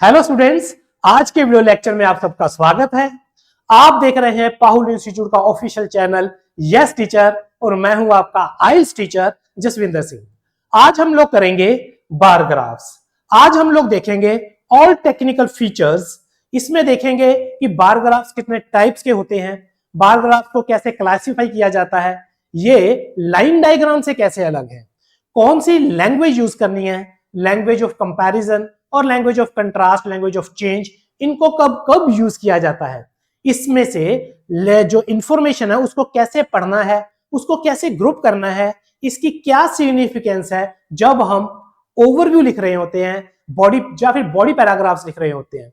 Hello students, आज के video lecture में आप सबका स्वागत है। आप देख रहे हैं पाहुल इंस्टीट्यूट का ऑफिशियल चैनल यस टीचर और मैं हूं आपका आइल्स टीचर जसविंदर सिंह। आज हम लोग करेंगे बार ग्राफ्स। आज हम लोग देखेंगे ऑल टेक्निकल फीचर्स। इसमें देखेंगे कि बार ग्राफ्स कितने टाइप्स के होते हैं, बार ग्राफ्स को कैसे क्लासिफाई किया जाता है, ये लाइन डायग्राम से कैसे अलग है, कौन सी लैंग्वेज यूज करनी है, लैंग्वेज ऑफ कंपैरिजन और language of contrast, language of change, इनको कब कब यूज किया जाता है, इसमें से जो इंफॉर्मेशन है उसको कैसे पढ़ना है, उसको कैसे ग्रुप करना है, इसकी क्या सिग्निफिकेंस है जब हम ओवरव्यू लिख रहे होते हैं, बॉडी या फिर बॉडी पैराग्राफ्स लिख रहे होते हैं।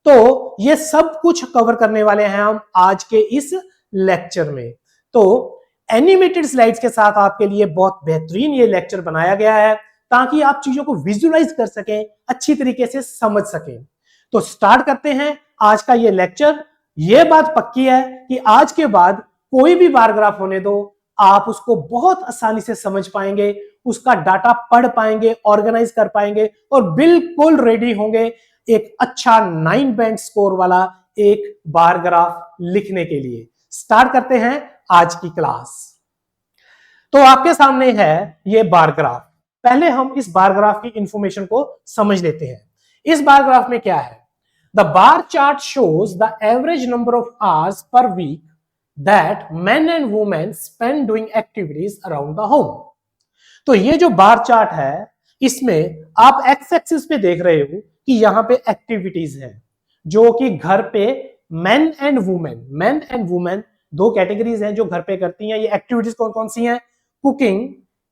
तो ये सब कुछ कवर करने वाले हैं हम आज के इस लेक्चर में। तो एनिमेटेड स्लाइड्स के साथ आपके लिए बहुत बेहतरीन ये लेक्चर बनाया गया है ताकि आप चीजों को विजुअलाइज कर सकें, अच्छी तरीके से समझ सकें। तो स्टार्ट करते हैं आज का ये लेक्चर। ये बात पक्की है कि आज के बाद कोई भी बार ग्राफ होने दो, आप उसको बहुत आसानी से समझ पाएंगे, उसका डाटा पढ़ पाएंगे, ऑर्गेनाइज कर पाएंगे और बिल्कुल रेडी होंगे एक अच्छा 9 बैंड स्कोर वाला एक बार ग्राफ लिखने के लिए। स्टार्ट करते हैं आज की क्लास। तो आपके सामने है ये बार ग्राफ। पहले हम इस बार ग्राफ की इंफॉर्मेशन को समझ लेते हैं। इस बार ग्राफ में क्या है? The bar chart shows the average number of hours per week that men and women spend doing activities around the home. तो ये जो बार चार्ट है, इसमें आप एक्स एक्सिस पे देख रहे हो कि यहां पे एक्टिविटीज है जो कि घर पे मेन एंड वुमेन दो कैटेगरीज हैं जो घर पे करती हैं। ये एक्टिविटीज कौन कौन सी हैं? Cooking,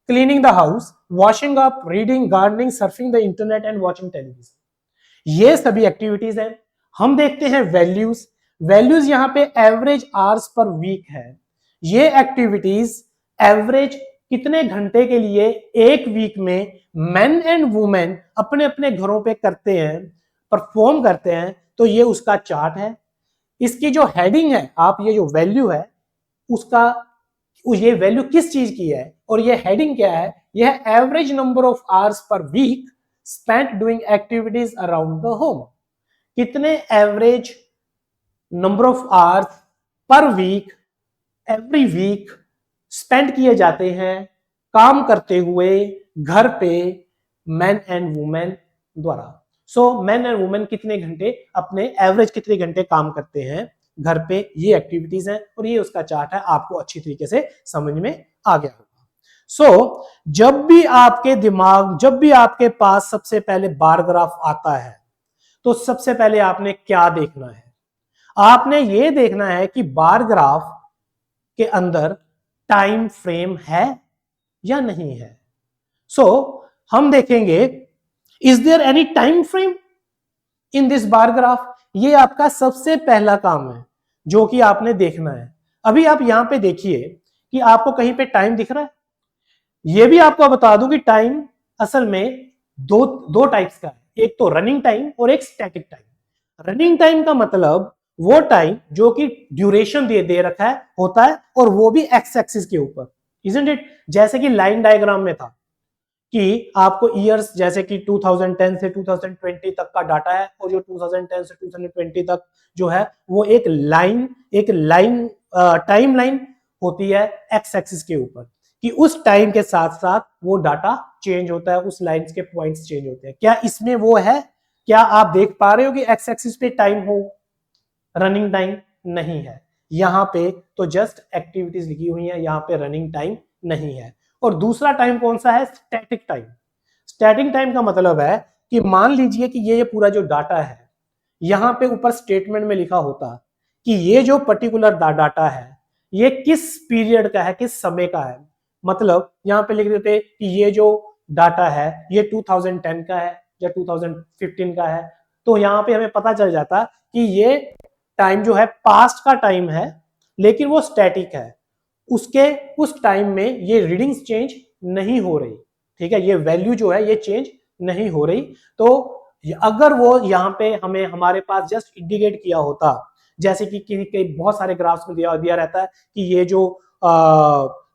cleaning the house, washing up, reading, gardening, surfing the internet and watching television. ये सभी एक्टिविटीज हैं। हम देखते हैं वैल्यूज यहां पे एवरेज आवर्स पर वीक है। ये एक्टिविटीज एवरेज कितने घंटे के लिए एक वीक में मेन एंड वुमेन अपने अपने घरों पे करते हैं, परफॉर्म करते हैं। तो ये उसका चार्ट है। इसकी जो हेडिंग है, आप ये जो वैल्यू है उसका, ये वैल्यू किस चीज की है और ये हेडिंग क्या है? यह average number of hours per week spent doing activities around the home. कितने average number of hours per week every week spend किए जाते हैं काम करते हुए घर पे मैन एंड वुमेन द्वारा। सो मैन एंड वुमेन कितने घंटे, अपने एवरेज कितने घंटे काम करते हैं घर पे, ये एक्टिविटीज हैं और ये उसका चार्ट है। आपको अच्छी तरीके से समझ में आ गया होगा। सो जब भी आपके पास सबसे पहले बार ग्राफ आता है तो सबसे पहले आपने क्या देखना है? आपने ये देखना है कि बार ग्राफ के अंदर टाइम फ्रेम है या नहीं है। सो हम देखेंगे, is there any time frame in this bar graph? ये आपका सबसे पहला काम है जो कि आपने देखना है। अभी आप यहां पे देखिए कि आपको कहीं पे टाइम दिख रहा है। ये भी आपको बता दूं कि टाइम असल में दो टाइप्स का है, एक तो रनिंग टाइम और एक स्टैटिक टाइम। रनिंग टाइम का मतलब वो टाइम जो कि ड्यूरेशन दे रखा है होता है और वो भी एक्स एक्सिस के ऊपर, इजंट इट? जैसे कि लाइन डायग्राम में था कि आपको ईयर्स, जैसे कि 2010 से 2020 तक का डाटा है और जो 2010 से 2020 तक जो है वो एक लाइन टाइम लाइन होती है एक्स एक्सिस के ऊपर, कि उस टाइम के साथ साथ वो डाटा चेंज होता है, उस लाइंस के पॉइंट्स चेंज होते हैं। क्या इसमें वो है? क्या आप देख पा रहे हो कि एक्स एक्सिस पे टाइम हो? रनिंग टाइम नहीं है यहां पे, तो जस्ट एक्टिविटीज लिखी हुई है, यहां पे रनिंग टाइम नहीं है। और दूसरा टाइम कौन सा है? Static time. स्टैटिक टाइम का मतलब है कि मान लीजिए कि ये पूरा जो डाटा है, यहां पे ऊपर स्टेटमेंट में लिखा होता कि ये जो पर्टिकुलर डाटा है ये किस पीरियड का है, किस समय का है। मतलब यहां पे लिख देते कि ये जो डाटा है ये 2010 का है या 2015 का है, तो यहां पे हमें पता चल जाता कि ये टाइम जो है पास्ट का टाइम है, लेकिन वो स्टैटिक है। उस टाइम में ये रीडिंग्स चेंज नहीं हो रही, ठीक है, ये वैल्यू जो है ये चेंज नहीं हो रही। तो अगर वो यहाँ पे हमें हमारे पास जस्ट इंडिकेट किया होता, जैसे कि बहुत सारे ग्राफ्स में दिया रहता है कि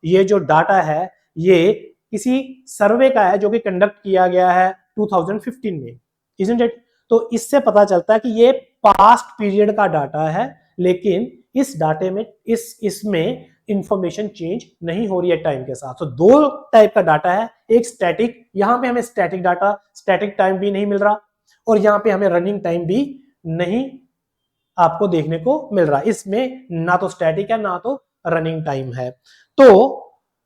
ये जो डाटा है ये किसी सर्वे का है जो कि कंडक्ट किया गया है 2015 में, इजंट इट? तो इससे पता चलता है कि ये पास्ट पीरियड का डाटा है, लेकिन इस डाटे में इसमें इंफॉर्मेशन चेंज नहीं हो रही है टाइम के साथ। तो दो टाइप का डाटा है, एक स्टैटिक, यहां पे हमें स्टैटिक डाटा, स्टैटिक टाइम भी नहीं मिल रहा, और यहां पे हमें रनिंग टाइम भी नहीं आपको देखने को मिल रहा। इसमें ना तो स्टैटिक है ना तो रनिंग टाइम है। तो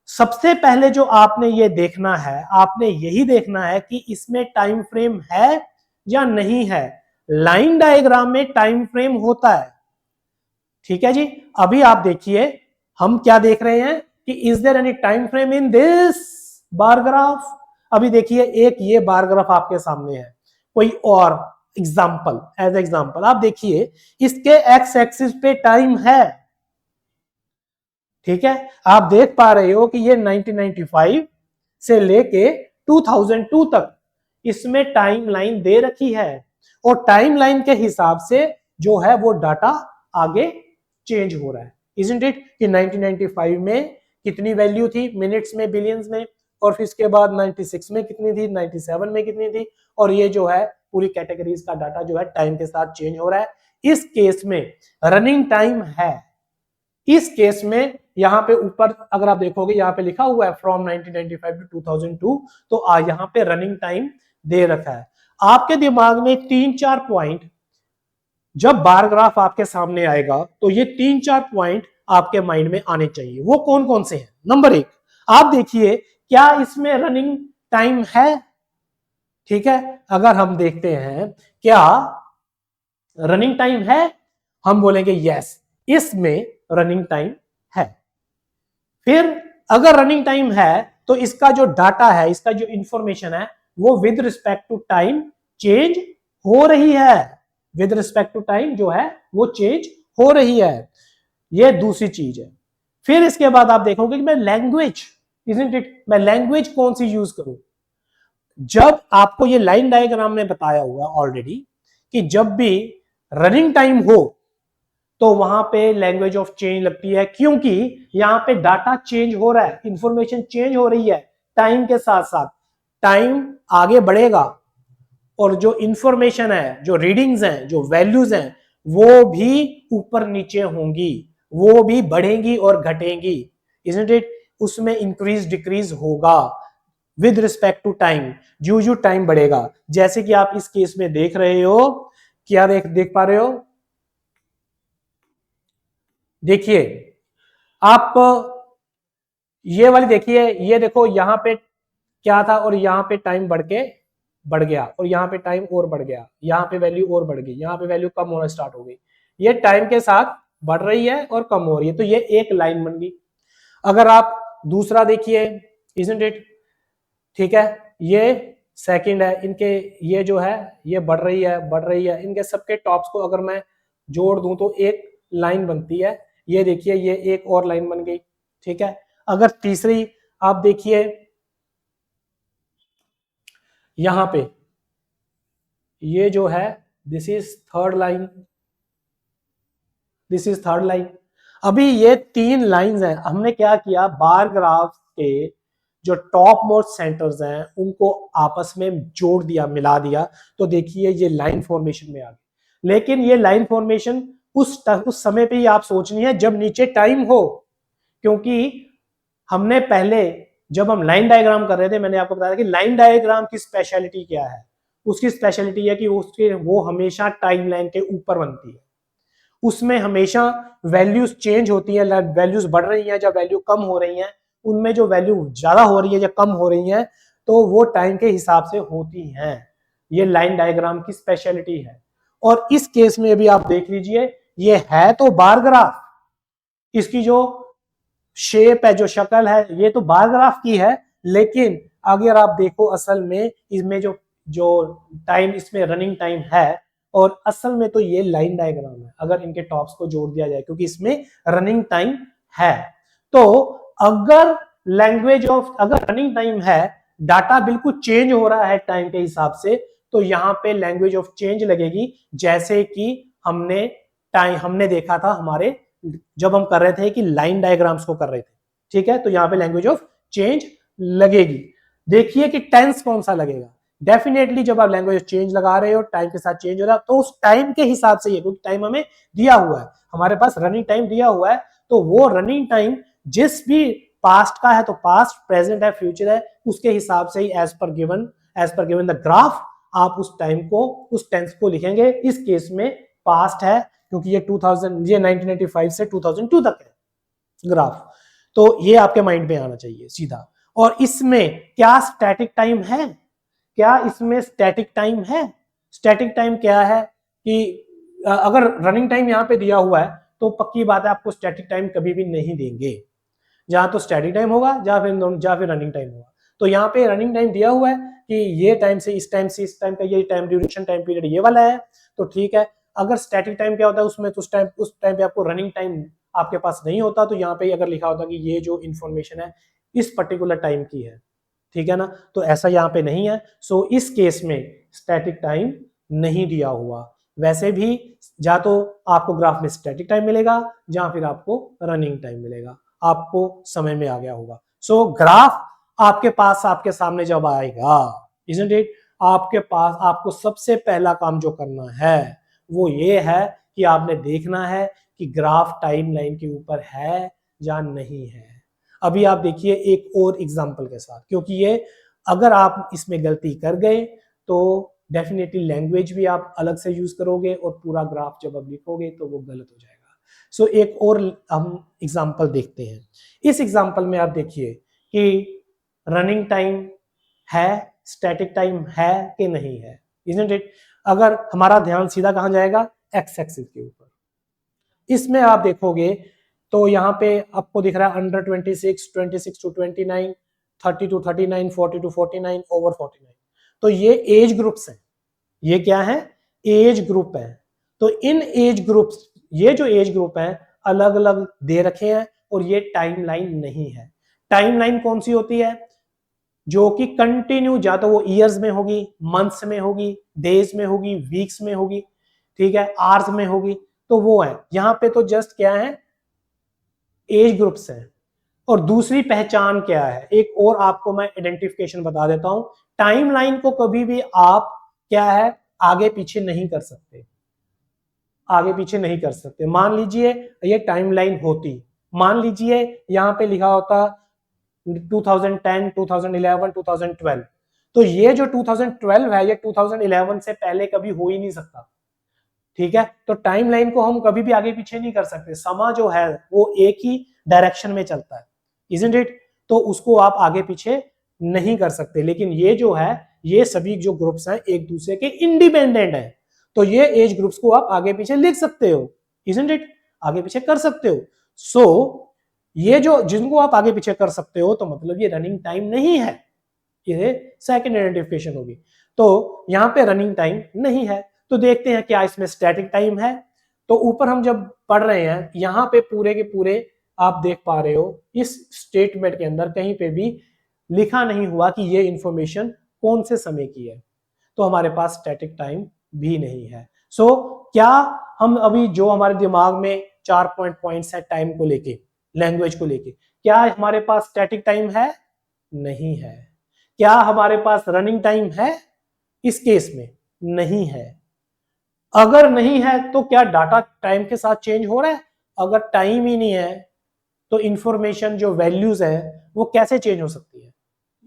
सबसे पहले जो आपने ये देखना है, आपने यही देखना है कि इसमें टाइम फ्रेम है या नहीं है। लाइन डायग्राम में टाइम फ्रेम होता है, ठीक है जी। अभी आप देखिए हम क्या देख रहे हैं कि is there any time frame in this bar graph. अभी देखिए एक ये बार ग्राफ आपके सामने है, कोई और एग्जांपल, एज एग्जांपल आप देखिए इसके एक्स एक्सिस पे टाइम है, ठीक है। आप देख पा रहे हो कि ये 1995 से लेके 2002 तक इसमें टाइम लाइन दे रखी है, और टाइम लाइन के हिसाब से जो है वो डाटा आगे चेंज हो रहा है। इजंट इट कि 1995 में कितनी वैल्यू थी मिनट्स में, बिलियंस में, और फिर इसके बाद 96 में कितनी थी, 97 में कितनी थी, और ये जो है पूरी कैटेगरीज का डाटा जो है टाइम के साथ चेंज हो रहा है। इस केस में रनिंग टाइम है। इस केस में यहां पे ऊपर अगर आप देखोगे यहां पे लिखा हुआ है फ्रॉम 1995 टू 2002, तो यहां पे रनिंग टाइम दे रखा है। आपके दिमाग में 3-4 पॉइंट, जब बार ग्राफ आपके सामने आएगा तो ये 3-4 पॉइंट आपके माइंड में आने चाहिए। वो कौन कौन से हैं? नंबर 1, आप देखिए क्या इसमें रनिंग टाइम है, ठीक है। अगर हम देखते हैं क्या रनिंग टाइम है, हम बोलेंगे यस, इसमें रनिंग टाइम है। फिर अगर रनिंग टाइम है तो इसका जो डाटा है, इसका जो इंफॉर्मेशन है वो with respect to time change हो रही है, विद रिस्पेक्ट टू टाइम जो है वो चेंज हो रही है। ये दूसरी चीज है। फिर इसके बाद आप देखोगे कि मैं लैंग्वेज, इजंट इट, मैं लैंग्वेज कौन सी यूज करूं। जब आपको ये लाइन डायग्राम में बताया हुआ ऑलरेडी कि जब भी रनिंग टाइम हो तो वहां पे लैंग्वेज ऑफ चेंज लगती है, क्योंकि यहां पे डाटा चेंज हो रहा है, इंफॉर्मेशन चेंज हो रही है टाइम के साथ साथ। टाइम आगे बढ़ेगा और जो इंफॉर्मेशन है, जो रीडिंग्स हैं, जो वैल्यूज हैं, वो भी ऊपर नीचे होंगी, वो भी बढ़ेंगी और घटेंगी, इजंट इट। उसमें इंक्रीज डिक्रीज होगा विद रिस्पेक्ट टू टाइम, जो टाइम बढ़ेगा। जैसे कि आप इस केस में देख रहे हो, क्या देख पा रहे हो, देखिए आप ये वाली देखिए, ये देखो यहां पे क्या था और यहां पे टाइम बढ़ गया, और यहां पे टाइम और बढ़ गया, यहां पे वैल्यू और बढ़ गई, यहां पे वैल्यू कम होना स्टार्ट हो गई। ये टाइम के साथ बढ़ रही है और कम हो रही है, तो ये एक लाइन बन गई। अगर आप दूसरा देखिए, इजंट इट, ठीक है, ये सेकंड है, इनके ये जो है ये बढ़ रही है, इनके सबके टॉप्स को अगर मैं जोड़ दूं तो एक लाइन बनती है। ये देखिए ये एक और लाइन बन गई, ठीक है। अगर तीसरी आप देखिए यहां पे ये जो है this is third line, this is third line. अभी ये 3 लाइंस हैं। हमने क्या किया, बार ग्राफ के जो टॉप मोस्ट सेंटर्स हैं उनको आपस में जोड़ दिया, मिला दिया, तो देखिए ये लाइन फॉर्मेशन में आ गई। लेकिन ये लाइन फॉर्मेशन उस समय पे ही आप सोचनी है जब नीचे टाइम हो, क्योंकि हमने पहले जब हम लाइन डायग्राम कर रहे थे मैंने आपको बताया कि लाइन डायग्राम की स्पेशलिटी क्या है। उसकी स्पेशलिटी है कि वो हमेशा टाइम लाइन के ऊपर बनती है, उसमें हमेशा वैल्यूज चेंज होती है, वैल्यूज बढ़ रही हैं या वैल्यू कम हो रही हैं, उनमें जो वैल्यू ज्यादा हो रही है या कम हो रही है तो वो टाइम के हिसाब से होती हैं। ये लाइन डायग्राम की स्पेशलिटी है। और इस केस में भी आप देख लीजिए, ये है तो बार ग्राफ, इसकी जो शेप है, जो शक्ल है, ये तो बार ग्राफ की है, लेकिन अगर आप देखो असल में इसमें जो जो टाइम इसमें रनिंग टाइम है, और असल में तो ये लाइन डायग्राम है अगर इनके टॉप्स को जोड़ दिया जाए, क्योंकि इसमें रनिंग टाइम है। तो अगर लैंग्वेज ऑफ, अगर रनिंग टाइम है, डाटा बिल्कुल चेंज हो रहा है टाइम के हिसाब से, तो यहां पे लैंग्वेज ऑफ चेंज लगेगी, जैसे कि हमने देखा था हमारे जब हम कर रहे थे कि लाइन डायग्राम्स को कर रहे थे, ठीक है। तो यहां पे लैंग्वेज ऑफ चेंज लगेगी। देखिए कि टेंस कौन सा लगेगा, डेफिनेटली जब आप लैंग्वेज चेंज लगा रहे हो, टाइम के साथ चेंज हो रहा है, तो उस टाइम के हिसाब से, क्योंकि टाइम हमें दिया हुआ है, हमारे पास रनिंग टाइम दिया हुआ है, तो वो रनिंग टाइम जिस भी पास्ट का है तो पास्ट, प्रेजेंट है, फ्यूचर है, उसके हिसाब से ही as per given the graph आप उस टाइम को, उस टेंस को लिखेंगे। इस केस में पास्ट है क्योंकि ये 1985 से 2002 तक है ग्राफ, तो ये आपके माइंड में आना चाहिए सीधा। और इसमें क्या स्टैटिक टाइम है? क्या इसमें स्टैटिक टाइम है? स्टैटिक टाइम क्या है कि अगर रनिंग टाइम यहाँ पे दिया हुआ है तो पक्की बात है आपको स्टैटिक टाइम कभी भी नहीं देंगे, जहां तो स्टैटिक टाइम होगा जहां फिर रनिंग टाइम होगा। तो यहाँ पे रनिंग टाइम दिया हुआ है कि ये टाइम से इस टाइम से इस टाइम का ये टाइम ड्यूरेशन टाइम पीरियड ये वाला है, तो ठीक है। अगर स्टैटिक टाइम क्या होता है उसमें, तो उस टाइम पे आपको रनिंग टाइम आपके पास नहीं होता, तो यहाँ पे अगर लिखा होता कि ये जो इंफॉर्मेशन है इस पर्टिकुलर टाइम की है, ठीक है ना, तो ऐसा यहाँ पे नहीं है। सो इस केस में स्टैटिक टाइम नहीं दिया हुआ। वैसे भी या तो आपको ग्राफ में स्टैटिक टाइम मिलेगा या फिर आपको रनिंग टाइम मिलेगा, आपको समय में आ गया होगा। सो ग्राफ आपके पास, आपके सामने जब आएगा, इजंट इट, आपके पास आपको सबसे पहला काम जो करना है वो ये है कि आपने देखना है कि ग्राफ टाइमलाइन के ऊपर है या नहीं है। अभी आप देखिए एक और एग्जांपल के साथ, क्योंकि ये अगर आप इसमें गलती कर गए तो डेफिनेटली लैंग्वेज भी आप अलग से यूज करोगे और पूरा ग्राफ जब आप लिखोगे तो वो गलत हो जाएगा। सो एक और हम एग्जांपल देखते हैं। इस एग्जांपल में आप देखिए कि रनिंग टाइम है, स्टैटिक टाइम है कि नहीं है, इजंट इट। अगर हमारा ध्यान सीधा कहां जाएगा, एक्स एक्सिस के ऊपर। इसमें आप देखोगे तो यहाँ पे आपको दिख रहा है under 26, 26 to 29, 30 to 39, 40 to 49, over 49। तो ये एज ग्रुप्स हैं, ये क्या है, एज ग्रुप है। तो इन एज ग्रुप्स, ये जो एज ग्रुप है अलग अलग दे रखे हैं और ये टाइमलाइन नहीं है। टाइमलाइन कौन सी होती है, जो कि कंटिन्यू, या तो वो ईयर्स में होगी, मंथ्स में होगी, डेज में होगी, वीक्स में होगी, ठीक है, आवर्स में होगी, तो वो है। यहां पे तो जस्ट क्या है, एज ग्रुप्स हैं। और दूसरी पहचान क्या है, एक और आपको मैं आइडेंटिफिकेशन बता देता हूं। टाइमलाइन को कभी भी आप क्या है, आगे पीछे नहीं कर सकते, आगे पीछे नहीं कर सकते। मान लीजिए ये टाइमलाइन होती, मान लीजिए यहां पे लिखा होता 2010, 2011, 2012, तो ये जो 2012 है ये 2011 से पहले कभी हो ही नहीं सकता, ठीक है। तो टाइमलाइन को हम कभी भी आगे पीछे नहीं कर सकते, समा जो है वो एक ही डायरेक्शन में चलता है, इजंट इट। तो उसको आप आगे पीछे नहीं कर सकते। लेकिन ये जो है, ये सभी जो ग्रुप्स हैं एक दूसरे के इंडिपेंडेंट है, तो ये एज ग्रुप्स को आप आगे पीछे लिख सकते हो, इजंट इट, आगे पीछे कर सकते हो। सो ये जो जिनको आप आगे पीछे कर सकते हो, तो मतलब ये रनिंग टाइम नहीं है, ये सेकंड आइडेंटिफिकेशन होगी। तो यहां पे रनिंग टाइम नहीं है। तो देखते हैं क्या इसमें स्टैटिक टाइम है। तो ऊपर हम जब पढ़ रहे हैं, यहां पे पूरे के पूरे आप देख पा रहे हो, इस स्टेटमेंट के अंदर कहीं पे भी लिखा नहीं हुआ कि ये इंफॉर्मेशन कौन से समय की है, तो हमारे पास स्टैटिक टाइम भी नहीं है। सो क्या हम अभी जो हमारे दिमाग में 4 पॉइंट्स है टाइम को लेके, लैंग्वेज को लेके, क्या हमारे पास स्टैटिक टाइम है? नहीं है। क्या हमारे पास रनिंग टाइम है? इस केस में नहीं है। अगर नहीं है तो क्या डाटा टाइम के साथ चेंज हो रहा है? अगर टाइम ही नहीं है तो इंफॉर्मेशन जो वैल्यूज है वो कैसे चेंज हो सकती है?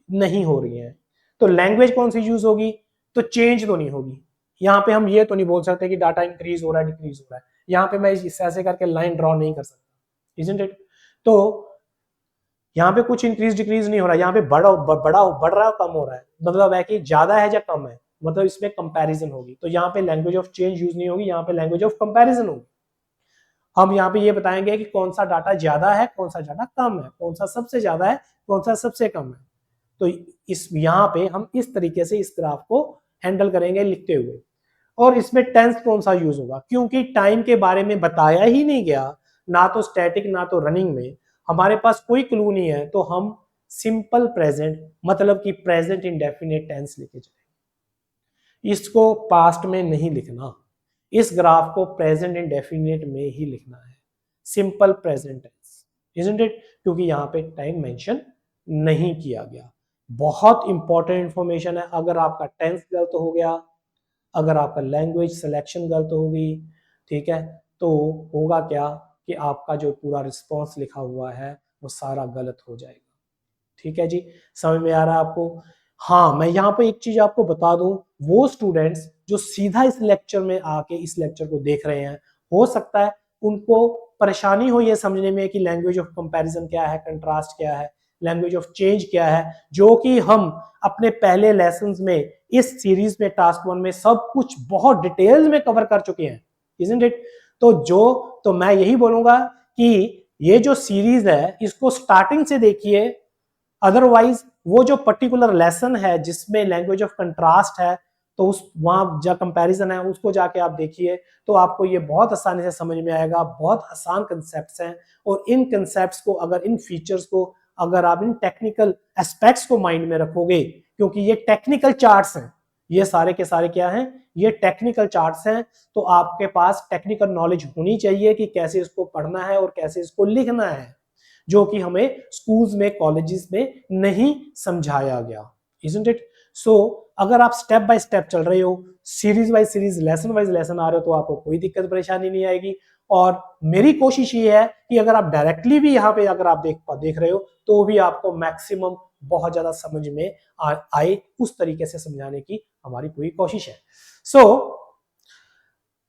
नहीं हो रही है। तो लैंग्वेज कौन सी यूज होगी? तो चेंज तो नहीं होगी। यहां पे हम ये तो नहीं बोल सकते कि डाटा इंक्रीज हो रहा है, डिक्रीज हो रहा है। यहां पे मैं इस ऐसे करके लाइन ड्रॉ नहीं कर सकता, इजंट इट। तो यहाँ पे कुछ इंक्रीज डिक्रीज नहीं हो रहा है, यहाँ पे बढ़ रहा है, कम हो रहा है, मतलब है कि ज्यादा है या कम है, मतलब इसमें कंपैरिजन होगी। तो यहाँ पे लैंग्वेज ऑफ चेंज यूज नहीं होगी, यहाँ पे लैंग्वेज ऑफ कंपैरिजन होगी। हम यहाँ पे ये बताएंगे कि कौन सा डाटा ज्यादा है, कौन सा डाटा कम है, कौन सा सबसे ज्यादा है, कौन सा सबसे कम है। तो इस यहाँ पे हम इस तरीके से इस ग्राफ को हैंडल करेंगे लिखते हुए। और इसमें टेंस कौन सा यूज होगा, क्योंकि टाइम के बारे में बताया ही नहीं गया, ना तो स्टैटिक ना तो रनिंग में, हमारे पास कोई क्लू नहीं है, तो हम सिंपल प्रेजेंट, मतलब कि प्रेजेंट इंडेफिनिट टेंस लिखे जाए। इसको पास्ट में नहीं लिखना, इस ग्राफ को प्रेजेंट इंडेफिनिट में ही लिखना है, simple present tense, isn't it, क्योंकि यहाँ पे टाइम मेंशन नहीं किया गया। बहुत इंपॉर्टेंट इंफॉर्मेशन है। अगर आपका टेंस गलत हो गया, अगर आपका लैंग्वेज सिलेक्शन गलत होगी, ठीक है, तो होगा क्या कि आपका जो पूरा रिस्पॉन्स लिखा हुआ है वो सारा गलत हो जाएगा। ठीक है जी, समझ में आ रहा है आपको? हाँ, मैं यहाँ पे एक चीज आपको बता दूं, वो स्टूडेंट्स जो सीधा इस लेक्चर में आके इस लेक्चर को देख रहे हैं, हो सकता है उनको परेशानी हो ये समझने में कि लैंग्वेज ऑफ कंपैरिजन क्या है, कंट्रास्ट क्या है, लैंग्वेज ऑफ चेंज क्या है, जो कि हम अपने पहले लेसन्स में इस सीरीज में टास्क 1 में सब कुछ बहुत डिटेल्स में कवर कर चुके हैं, इजंट इट? तो मैं यही बोलूंगा कि ये जो सीरीज है इसको स्टार्टिंग से देखिए, अदरवाइज वो जो पर्टिकुलर लेसन है जिसमें लैंग्वेज ऑफ कंट्रास्ट है, तो उस वहां जो कंपैरिजन है उसको जाके आप देखिए, तो आपको ये बहुत आसानी से समझ में आएगा। बहुत आसान कंसेप्ट्स हैं, और इन कंसेप्ट्स को, अगर इन फीचर्स को, अगर आप इन टेक्निकल एस्पेक्ट्स को माइंड में रखोगे, क्योंकि ये टेक्निकल चार्ट्स हैं, ये सारे के सारे क्या हैं, ये टेक्निकल चार्ट्स हैं, तो आपके पास टेक्निकल नॉलेज होनी चाहिए कि कैसे इसको पढ़ना है और कैसे इसको लिखना है, जो कि हमें स्कूल्स में, कॉलेजेस में नहीं समझाया गया, इजंट इट? सो अगर आप स्टेप बाय स्टेप चल रहे हो, series by series, lesson wise lesson आ रहे हो, तो आपको कोई दिक्कत परेशानी नहीं आएगी। और मेरी कोशिश ये है कि अगर आप डायरेक्टली भी यहाँ पे अगर आप देख रहे हो, तो भी आपको मैक्सिमम बहुत ज्यादा समझ में आए उस तरीके से समझाने की हमारी पूरी कोशिश है। सो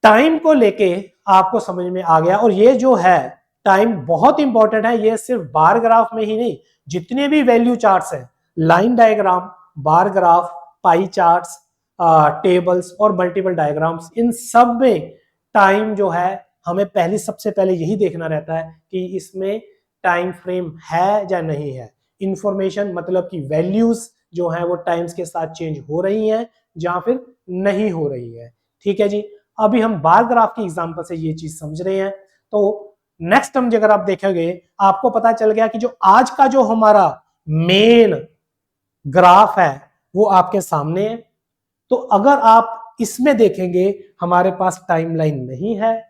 टाइम को लेके आपको समझ में आ गया, और ये जो है टाइम बहुत इंपॉर्टेंट है। ये सिर्फ बार ग्राफ में ही नहीं, जितने भी वैल्यू चार्ट्स हैं, line diagram, bar graph, pie charts, tables और मल्टीपल डायग्राम्स, इन सब में टाइम जो है हमें सबसे पहले यही देखना रहता है कि इसमें टाइम फ्रेम है या नहीं है। इंफॉर्मेशन मतलब कि वैल्यूज जो है वो टाइम्स के साथ चेंज हो रही हैं या फिर नहीं हो रही है। ठीक है जी, अभी हम बार ग्राफ की एग्जांपल से ये चीज समझ रहे हैं। तो नेक्स्ट टर्म अगर आप देखेंगे, आपको पता चल गया कि जो आज का जो हमारा मेन ग्राफ है वो आपके सामने है। तो अगर आप इसमें देखेंगे, हमारे पास टाइमलाइन नहीं है,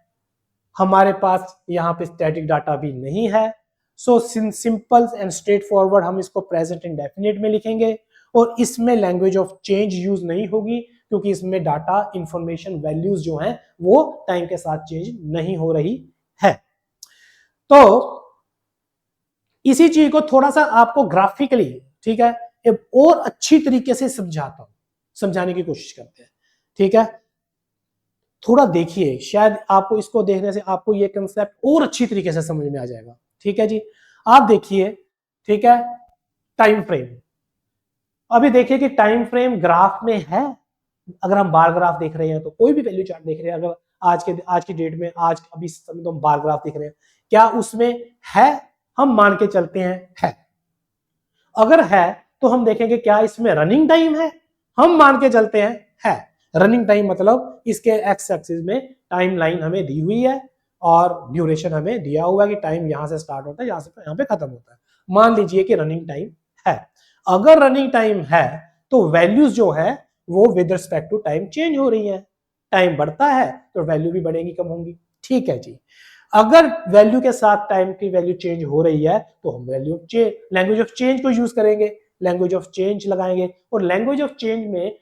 हमारे पास यहां पे स्टैटिक डाटा भी नहीं है। So simple and straight forward हम इसको प्रेजेंट इंडेफिनिट में लिखेंगे, और इसमें लैंग्वेज ऑफ चेंज यूज नहीं होगी, क्योंकि इसमें डाटा, इंफॉर्मेशन, वैल्यूज जो हैं वो टाइम के साथ चेंज नहीं हो रही है। तो इसी चीज को थोड़ा सा आपको ग्राफिकली, ठीक है, और अच्छी तरीके से समझाता हूं, समझाने की कोशिश करते हैं। ठीक है, थोड़ा देखिए, शायद आपको इसको देखने से आपको ये कंसेप्ट और अच्छी तरीके से समझ में आ जाएगा। ठीक है जी, आप देखिए, ठीक है, टाइम फ्रेम। अभी देखिए कि टाइम फ्रेम ग्राफ में है। अगर हम बार ग्राफ देख रहे हैं, तो कोई भी वैल्यू चार्ट देख रहे हैं, अगर आज की डेट में, आज अभी समय तो हम बार ग्राफ देख रहे हैं, क्या उसमें है? हम मान के चलते हैं है। अगर है तो हम देखेंगे क्या इसमें रनिंग टाइम है? हम मान के चलते हैं है। रनिंग टाइम मतलब इसके एक्स एक्सिस में टाइम लाइन हमें दी हुई है, और ड्यूरेशन हमें दिया हुआ है कि टाइम यहां से स्टार्ट होता है, यहां से यहां पे खत्म होता है। मान लीजिए कि रनिंग टाइम है। अगर रनिंग टाइम है तो वैल्यूज जो है वो with respect to time change हो रही है। टाइम बढ़ता है तो वैल्यू भी बढ़ेगी, कम होंगी। ठीक है जी, अगर वैल्यू के साथ टाइम की वैल्यू चेंज हो रही है, तो हम लैंग्वेज ऑफ चेंज को यूज करेंगे, लैंग्वेज ऑफ चेंज लगाएंगे। और लैंग्वेज ऑफ चेंज में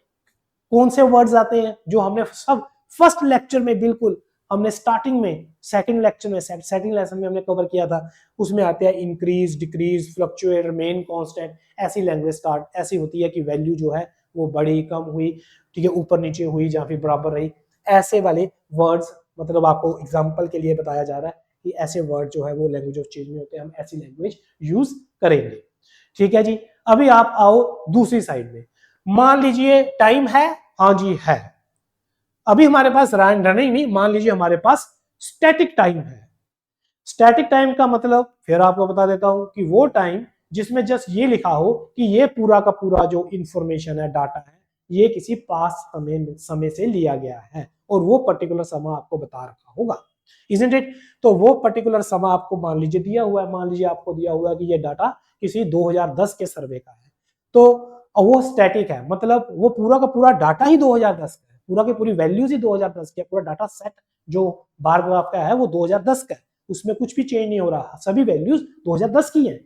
कौन से वर्ड्स आते हैं जो हमने सब फर्स्ट लेक्चर में, बिल्कुल हमने स्टार्टिंग में, सेकंड लेक्चर में, सेकंड लेसन में हमने कवर किया था, उसमें आते हैं increase, decrease, fluctuate, remain constant. ऐसी लैंग्वेज स्टार्ट ऐसी होती है कि वैल्यू जो है वो बढ़ी, कम हुई, ठीक है, ऊपर नीचे हुई या फिर बराबर रही। ऐसे वाले वर्ड्स, मतलब आपको एग्जांपल के लिए बताया जा रहा है कि ऐसे वर्ड जो है वो लैंग्वेज ऑफ चेंज में होते हैं, हम ऐसी लैंग्वेज यूज करेंगे। ठीक है जी, अभी आप आओ दूसरी साइड में। मान लीजिए टाइम है, हाँ जी है। अभी हमारे पास रनिंग नहीं, मान लीजिए हमारे पास स्टैटिक टाइम है। स्टैटिक टाइम का मतलब फिर आपको बता देता हूं कि वो टाइम जिसमें जस्ट ये लिखा हो कि ये पूरा का पूरा जो इंफॉर्मेशन है, डाटा है, ये किसी पास समय से लिया गया है, और वो पर्टिकुलर समय आपको बता रखा होगा, इजंट इट? तो वो पर्टिकुलर समय आपको मान लीजिए दिया हुआ है, मान लीजिए आपको दिया हुआ है कि ये डाटा किसी 2010 के सर्वे का है, तो वो स्टैटिक है, मतलब वो पूरा का पूरा डाटा ही 2010 का है, पूरा की पूरी वैल्यूज ही 2010 की है, पूरा डाटा सेट जो बार ग्राफ का है वो 2010 का है, उसमें कुछ भी चेंज नहीं हो रहा, सभी वैल्यूज 2010 की हैं।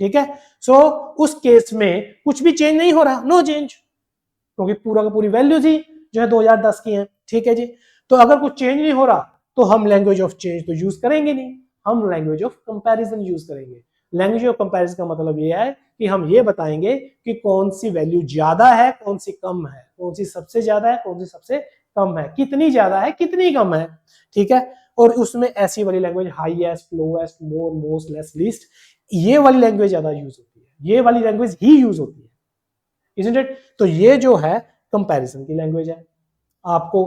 ठीक है। सो उस केस में कुछ भी चेंज नहीं हो रहा, नो चेंज, क्योंकि पूरा का पूरी वैल्यूज ही जो है 2010 की है। ठीक है जी। तो अगर कुछ चेंज नहीं हो रहा तो हम लैंग्वेज ऑफ चेंज तो यूज करेंगे नहीं, हम लैंग्वेज ऑफ कंपैरिजन यूज करेंगे। लैंग्वेज ऑफ कंपैरिजन का मतलब ये है कि हम ये बताएंगे कि कौन सी वैल्यू ज्यादा है, कौन सी कम है, कौन सी सबसे ज्यादा है, कौन सी सबसे कम है, कितनी ज्यादा है, कितनी कम है। ठीक है। और उसमें ऐसी वाली लैंग्वेज हाईएस्ट, लोएस्ट, मोर, मोस्ट, लेस, लीस्ट, ये वाली लैंग्वेज ज्यादा यूज होती है, ये वाली लैंग्वेज ही यूज होती है, isn't it? तो ये जो है कंपैरिजन की लैंग्वेज है। आपको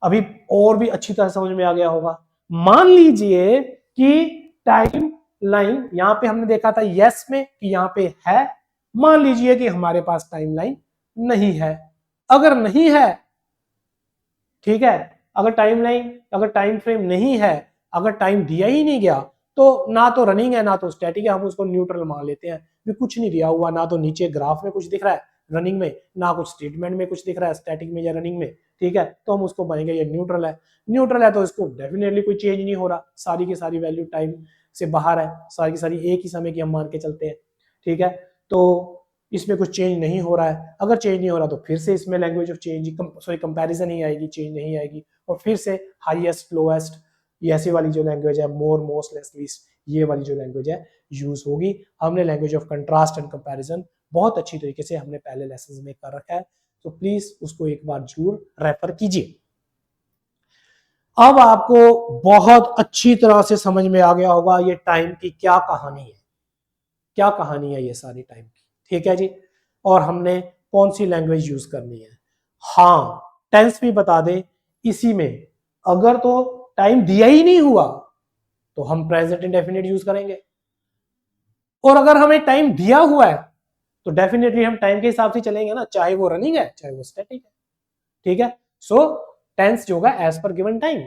अभी और भी अच्छी तरह समझ में आ गया होगा। मान लीजिए कि टाइम लाइन यहां पे हमने देखा था यस में कि यहां पे है, मान लीजिए कि हमारे पास टाइम लाइन नहीं है। अगर नहीं है, ठीक है, अगर टाइम लाइन, अगर टाइम फ्रेम नहीं है, अगर टाइम दिया ही नहीं गया, तो ना तो रनिंग है ना तो स्टैटिक है, हम उसको न्यूट्रल मान लेते हैं। भी कुछ नहीं दिया हुआ, ना तो नीचे ग्राफ में कुछ दिख रहा है रनिंग में, ना कुछ स्टेटमेंट में कुछ दिख रहा है स्टैटिक में या रनिंग में। ठीक है, तो हम उसको मानेंगे ये न्यूट्रल है। न्यूट्रल है तो इसको डेफिनेटली कोई चेंज नहीं हो रहा, सारी की सारी वैल्यू टाइम से बाहर है, सारी की सारी एक ही समय की हम मान के चलते हैं। ठीक है, तो इसमें कुछ चेंज नहीं हो रहा है। अगर चेंज नहीं हो रहा तो फिर से इसमें language of change sorry comparison ही आएगी, चेंज नहीं आएगी। और फिर से हाईएस्ट, लोएस्ट, ये ऐसी वाली जो लैंग्वेज है, मोर, मोस्ट, लेस, लीस्ट, ये वाली जो लैंग्वेज है यूज होगी। हमने language of contrast and comparison बहुत अच्छी तरीके से हमने पहले लेसन में कर रखा है, तो प्लीज उसको एक बार जरूर रेफर कीजिए। अब आपको बहुत अच्छी तरह से समझ में आ गया होगा ये टाइम की क्या कहानी है, क्या कहानी है ये सारी टाइम की। ठीक है जी। और हमने कौन सी लैंग्वेज यूज करनी है। हाँ, टेंस भी बता दे इसी में। अगर तो टाइम दिया ही नहीं हुआ तो हम प्रेजेंट इंडेफिनिट यूज करेंगे, और अगर हमें टाइम दिया हुआ है तो डेफिनेटली हम टाइम के हिसाब से चलेंगे ना, चाहे वो रनिंग है चाहे वो स्टैटिक है। ठीक है। सो टेंस जो होगा एज पर गिवन टाइम,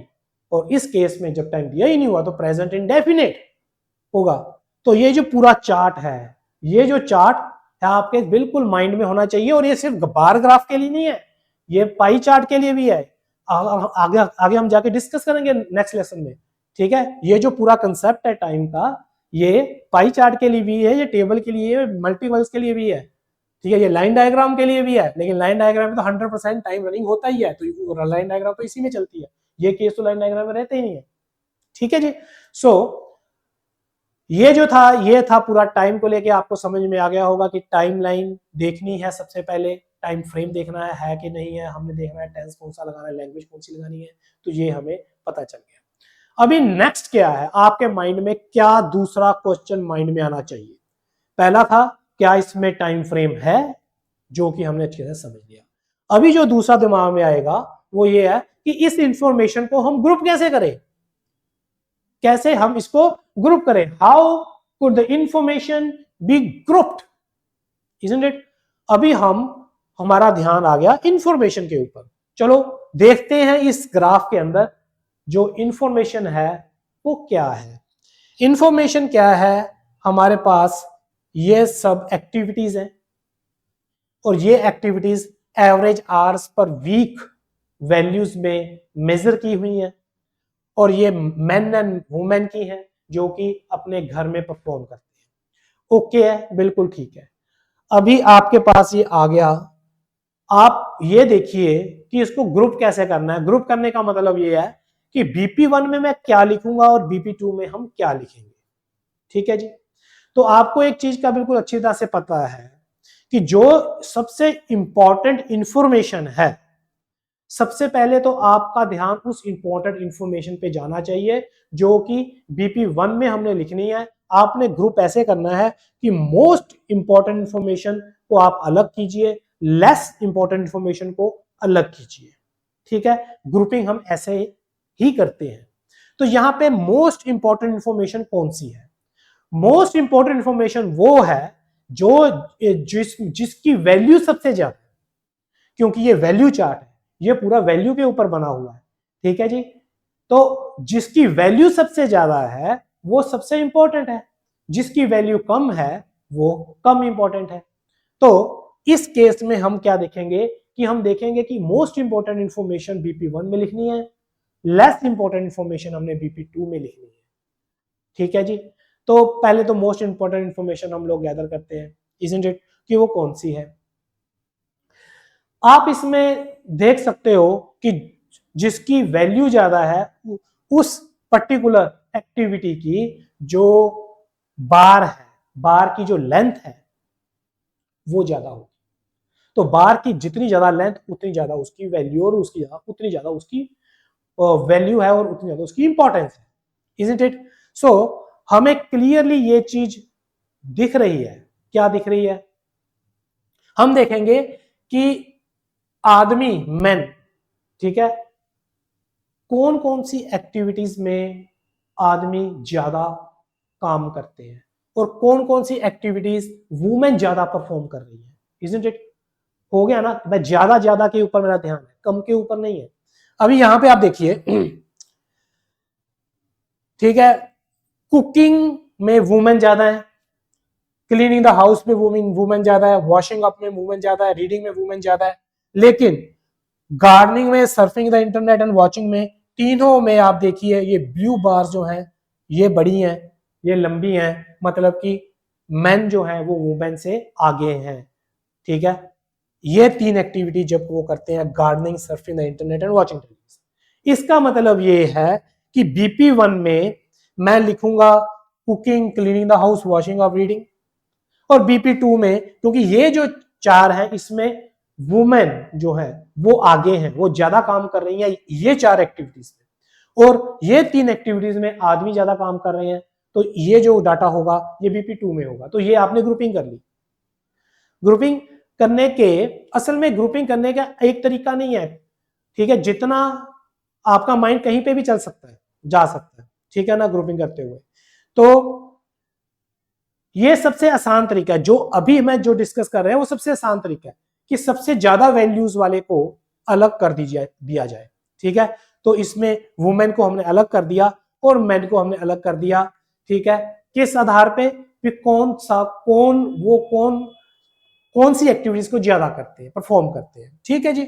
और इस केस में जब टाइम दिया ही नहीं हुआ तो प्रेजेंट इंडेफिनिट होगा। तो ये जो पूरा चार्ट है, ये जो चार्ट है आपके बिल्कुल माइंड में होना चाहिए। और ये सिर्फ बार ग्राफ के लिए नहीं है, ये पाई चार्ट के लिए भी है। आगे आगे हम जाके डिस्कस करेंगे नेक्स्ट लेसन में। ठीक है, ये जो पूरा कंसेप्ट है टाइम का, ये पाई चार्ट के लिए भी है, ये टेबल के लिए है, मल्टीपल्स के लिए भी है। ठीक है, ये लाइन डायग्राम के लिए भी है, लेकिन लाइन डायग्राम में तो 100% टाइम रनिंग होता ही है, तो लाइन डायग्राम तो इसी में चलती है, ये केस तो लाइन डायग्राम में रहते ही नहीं है। ठीक है जी। सो ये था पूरा टाइम को लेके, आपको समझ में आ गया होगा कि टाइम लाइन देखनी है, सबसे पहले टाइम फ्रेम देखना है कि नहीं है, हमने देखना है टेंस कौन सा लगाना है, लैंग्वेज कौन सी लगानी है, तो ये हमें पता चल गया। अभी नेक्स्ट क्या है, आपके माइंड में क्या दूसरा क्वेश्चन माइंड में आना चाहिए। पहला था क्या इसमें टाइम फ्रेम है, जो कि हमने अच्छे से समझ लिया। अभी जो दूसरा दिमाग में आएगा वो ये है कि इस इंफॉर्मेशन को हम ग्रुप कैसे करें, कैसे हम इसको ग्रुप करें, how could the information be grouped, isn't it. अभी हमारा ध्यान आ गया इंफॉर्मेशन के ऊपर। चलो देखते हैं इस ग्राफ के अंदर जो इंफॉर्मेशन है वो क्या है। इंफॉर्मेशन क्या है, हमारे पास ये सब एक्टिविटीज हैं, और ये activities average hours per week values में मेजर की हुई हैं, और ये मेन एंड वुमेन की हैं जो कि अपने घर में परफॉर्म करते हैं। ओके है, बिल्कुल ठीक है। अभी आपके पास ये आ गया, आप ये देखिए कि इसको ग्रुप कैसे करना है। ग्रुप करने का मतलब ये है कि BP1 में मैं क्या लिखूंगा और BP2 में हम क्या लिखेंगे। ठीक है जी। तो आपको एक चीज का बिल्कुल अच्छी तरह से पता है कि जो सबसे इंपॉर्टेंट इंफॉर्मेशन है, सबसे पहले तो आपका ध्यान उस इंपॉर्टेंट इंफॉर्मेशन पे जाना चाहिए जो कि BP1 में हमने लिखनी है। आपने ग्रुप ऐसे करना है कि मोस्ट इंपॉर्टेंट इंफॉर्मेशन को आप अलग कीजिए, लेस इंपॉर्टेंट इंफॉर्मेशन को अलग कीजिए। ठीक है, ग्रुपिंग हम ऐसे ही करते हैं। तो यहां पे मोस्ट इंपॉर्टेंट इंफॉर्मेशन कौन सी है, मोस्ट इंपॉर्टेंट इंफॉर्मेशन वो है जो जिसकी वैल्यू सबसे ज्यादा, क्योंकि ये वैल्यू चार्ट है, ये पूरा वैल्यू के ऊपर बना हुआ है। ठीक है जी। तो जिसकी वैल्यू सबसे ज्यादा है वो सबसे इंपॉर्टेंट है, जिसकी वैल्यू कम है वो कम इंपॉर्टेंट है। तो इस केस में हम क्या देखेंगे कि हम देखेंगे कि मोस्ट इंपॉर्टेंट इंफॉर्मेशन BP1 में लिखनी है, लेस इंपॉर्टेंट इंफॉर्मेशन हमने BP2 में लिखनी है। ठीक है जी। तो पहले तो मोस्ट इंपॉर्टेंट इंफॉर्मेशन हम लोग गैदर करते हैं, इजंट इट, कि वो कौन सी है। आप इसमें देख सकते हो कि जिसकी वैल्यू ज्यादा है उस पर्टिकुलर एक्टिविटी की जो बार है, बार की जो लेंथ है वो ज्यादा होगी। तो बार की जितनी ज्यादा लेंथ उतनी ज्यादा उसकी वैल्यू, और उसकी उतनी ज्यादा उसकी वैल्यू है, और उतनी ज्यादा उसकी इंपॉर्टेंस है, इजंट इट। सो हमें क्लियरली ये चीज दिख रही है। क्या दिख रही है? हम देखेंगे कि आदमी, मैन, ठीक है, कौन कौन सी एक्टिविटीज में आदमी ज्यादा काम करते हैं और कौन कौन सी एक्टिविटीज वुमेन ज्यादा परफॉर्म कर रही है, इजंट इट। हो गया ना? मैं ज्यादा ज्यादा के ऊपर मेरा ध्यान है, कम के ऊपर नहीं है। अभी यहां पे आप देखिए, ठीक है, कुकिंग में वुमेन ज्यादा है, क्लीनिंग द हाउस में वुमेन ज्यादा है, वॉशिंग अप में वुमेन ज्यादा है, रीडिंग में वुमेन ज्यादा है। लेकिन गार्डनिंग में, surfing the internet and watching में, तीनों में आप देखिए ये ब्लू बार्स जो हैं ये बड़ी हैं, ये लंबी हैं, मतलब कि मेन जो है वो वुमेन से आगे हैं, ठीक है। ये तीन एक्टिविटी जब वो करते हैं, gardening, surfing the internet and watching television, इसका मतलब ये है कि BP1 में मैं लिखूंगा cooking, cleaning the house, washing of, reading. और BP2 में, क्योंकि ये जो चार है इसमें वुमेन जो है वो आगे हैं, वो ज्यादा काम कर रही है ये चार एक्टिविटीज में, और ये तीन एक्टिविटीज में आदमी ज्यादा काम कर रहे हैं, तो ये जो डाटा होगा ये BP2 में होगा। तो ये आपने ग्रुपिंग कर ली। ग्रुपिंग करने के, असल में ग्रुपिंग करने का एक तरीका नहीं है, ठीक है, जितना आपका माइंड कहीं पे भी चल सकता है, जा सकता है, ठीक है ना, ग्रुपिंग करते हुए। तो ये सबसे आसान तरीका है, जो अभी मैं जो डिस्कस कर रहे हैं वो सबसे आसान तरीका है कि सबसे ज्यादा वैल्यूज वाले को अलग कर दिया जाए, ठीक है। तो इसमें वुमेन को हमने अलग कर दिया और मेन को हमने अलग कर दिया, ठीक है। किस आधार पे? कौन सी एक्टिविटीज को ज्यादा करते हैं, परफॉर्म करते हैं, ठीक है जी।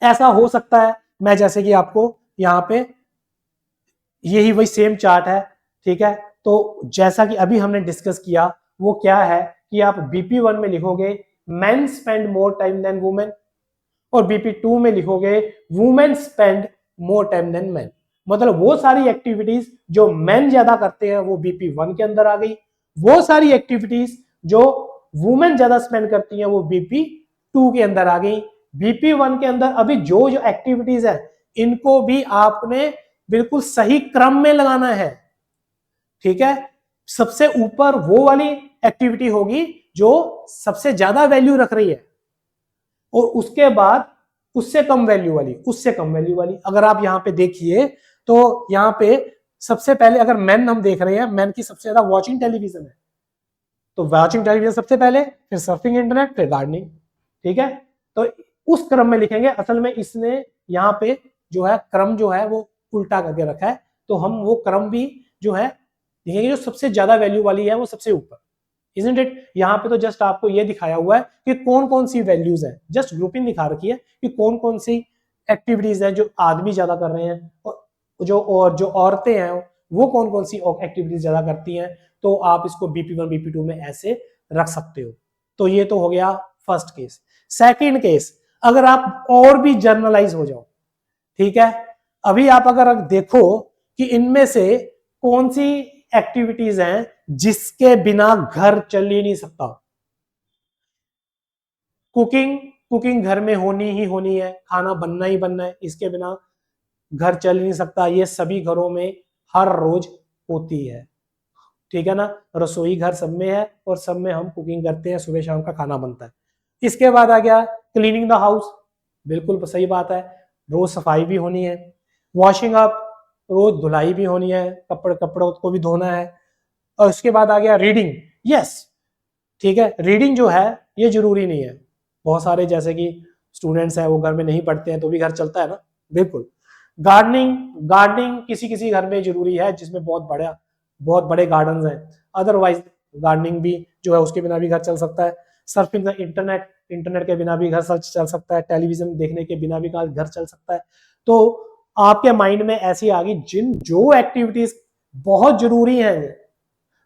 ऐसा हो सकता है, मैं जैसे कि आपको यहाँ पे यही वही सेम चार्ट है, ठीक है। तो जैसा कि अभी हमने डिस्कस किया वो क्या है कि आप BP1 में लिखोगे men spend more time than women, और BP2 में लिखोगे women spend more time than men। मतलब वो सारी एक्टिविटीज जो men ज्यादा करते हैं वो BP1 के अंदर आ गई, वो सारी एक्टिविटीज जो वुमेन ज्यादा स्पेंड करती हैं वो BP2 के अंदर आ गई। BP1 के अंदर अभी जो जो एक्टिविटीज है इनको भी आपने बिल्कुल सही क्रम में लगाना है, ठीक है। सबसे ऊपर वो वाली एक्टिविटी होगी जो सबसे ज्यादा वैल्यू रख रही है, और उसके बाद उससे कम वैल्यू वाली, उससे कम वैल्यू वाली। अगर आप यहां पे देखिए तो यहां पे सबसे पहले अगर मैन हम देख रहे हैं, मैन की सबसे ज्यादा वॉचिंग टेलीविजन है, तो वॉचिंग टेलीविजन सबसे पहले, फिर सर्फिंग इंटरनेट, फिर गार्डनिंग, ठीक है। तो उस क्रम में लिखेंगे। असल में इसने यहाँ पे जो है क्रम जो है वो उल्टा करके रखा है, तो हम वो क्रम भी जो है लिखेंगे, जो सबसे ज्यादा वैल्यू वाली है वो सबसे ऊपर, इजंट इट। यहाँ पे तो जस्ट आपको ये दिखाया हुआ है कि कौन कौन सी वैल्यूज है, जस्ट ग्रुपिंग दिखा रखी है कि कौन कौन सी एक्टिविटीज है जो आदमी ज्यादा कर रहे हैं, और जो औरतें हैं वो कौन कौन सी एक्टिविटीज ज्यादा करती हैं। तो आप इसको BP1 BP2 में ऐसे रख सकते हो। तो ये तो हो गया फर्स्ट केस। सेकंड केस, अगर आप और भी जर्नलाइज हो जाओ, ठीक है, अभी आप अगर देखो कि इनमें से कौन सी एक्टिविटीज हैं जिसके बिना घर चल ही नहीं सकता। कुकिंग घर में होनी ही होनी है, खाना बनना ही बनना है, इसके बिना घर चल ही नहीं सकता। ये सभी घरों में हर रोज होती है, ठीक है ना। रसोई घर सब में है और सब में हम कुकिंग करते हैं, सुबह शाम का खाना बनता है। इसके बाद आ गया क्लीनिंग द हाउस, बिल्कुल सही बात है, रोज सफाई भी होनी है। वॉशिंग अप, रोज धुलाई भी होनी है, कपड़ों को भी धोना है। और उसके बाद आ गया रीडिंग, यस, ठीक है। रीडिंग जो है ये जरूरी नहीं है, बहुत सारे जैसे कि स्टूडेंट्स हैं वो घर में नहीं पढ़ते हैं तो भी घर चलता है ना, बिल्कुल। गार्डनिंग किसी किसी घर में जरूरी है जिसमें बहुत बड़े गार्डन हैं, अदरवाइज गार्डनिंग भी जो है उसके बिना भी घर चल सकता है। सर्फिंग द इंटरनेट के बिना भी घर चल सकता है, टेलीविजन देखने के बिना भी घर चल सकता है। तो आपके माइंड में ऐसी आ गई, जो एक्टिविटीज बहुत जरूरी है ये,